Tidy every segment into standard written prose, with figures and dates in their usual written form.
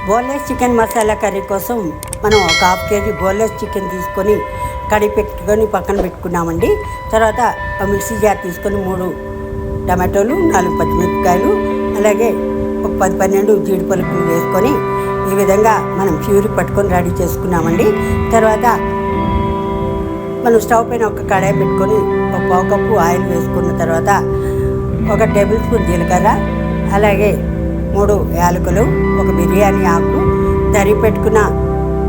Boneless chicken masala curry కోసం మనం ఒక ½ కేజీ బోన్లెస్ చికెన్ తీసుకొని కడిగి పెట్టుకొని పక్కన పెట్టుకున్నామండి. తర్వాత మిక్సీ జార్ తీసుకొని 3 టమాటోలు, 4 పచ్చిమిరపకాయలు, అలాగే ఒక 10-12 జీడి పలుకులు వేసుకొని ఈ విధంగా మనం ప్యూరీ పట్టుకొని రెడీ చేసుకున్నామండి. తర్వాత మనం స్టవ్ పైన ఒక కడాయి పెట్టుకొని ఒక పావు కప్పు ఆయిల్ వేసుకున్న తర్వాత 1 టేబుల్ స్పూన్ జీలకర్ర, అలాగే 3 యాలకులు, 1 బిర్యానీ ఆకు, తరిగి పెట్టుకున్న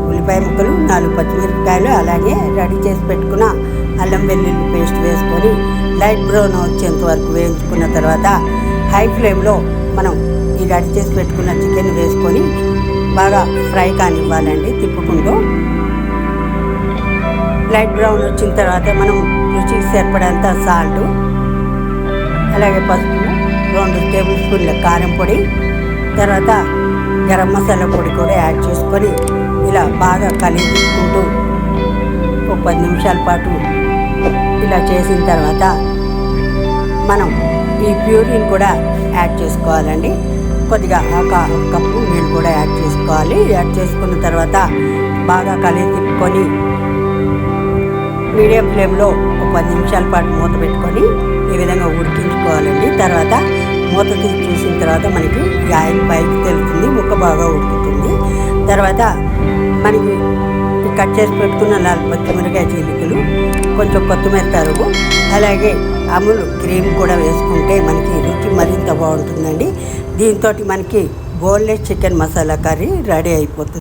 ఉల్లిపాయ ముక్కలు, 4 పచ్చిమిరపకాయలు, అలాగే రెడీ చేసి పెట్టుకున్న అల్లం వెల్లుల్లి పేస్ట్ వేసుకొని లైట్ బ్రౌన్ వచ్చేంత వరకు వేయించుకున్న తర్వాత హై ఫ్లేమ్లో మనం ఈ రెడీ చేసి పెట్టుకున్న చికెన్ వేసుకొని బాగా ఫ్రై కానివ్వాలండి. తిప్పుకుంటూ లైట్ బ్రౌన్ వచ్చిన తర్వాత మనం రుచికి సరిపడేంత సాల్ట్, అలాగే పసుపు, 2 టేబుల్ స్పూన్ల కారం పొడి, తర్వాత గరం మసాలా పొడి కూడా యాడ్ చేసుకొని ఇలా బాగా కలిపి ఒక 10 నిమిషాల పాటు ఇలా చేసిన తర్వాత మనం ఈ ప్యూరీని కూడా యాడ్ చేసుకోవాలండి. కొద్దిగా ఒక కప్పు నీళ్ళు కూడా యాడ్ చేసుకోవాలి. యాడ్ చేసుకున్న తర్వాత బాగా కలిపి తిప్పుకొని మీడియం ఫ్లేమ్లో ఒక 10 నిమిషాల పాటు మూత పెట్టుకొని ఈ విధంగా ఉడికించుకోవాలండి. తర్వాత మూత తీసి చూసిన తర్వాత మనకి ఈ ఆయిల్ పైకి తెలుస్తుంది, ముక్క బాగా ఉడుకుతుంది. తర్వాత మనకి కట్ చేసి పెట్టుకున్న 4 పచ్చిమిరపకాయ చీలికలు, కొంచెం కొత్తిమీర తరుగు, అలాగే అమూల్ క్రీమ్ కూడా వేసుకుంటే మనకి రుచి మరింత బాగుంటుందండి. దీంతో మనకి boneless chicken masala curry ready అయిపోతుంది.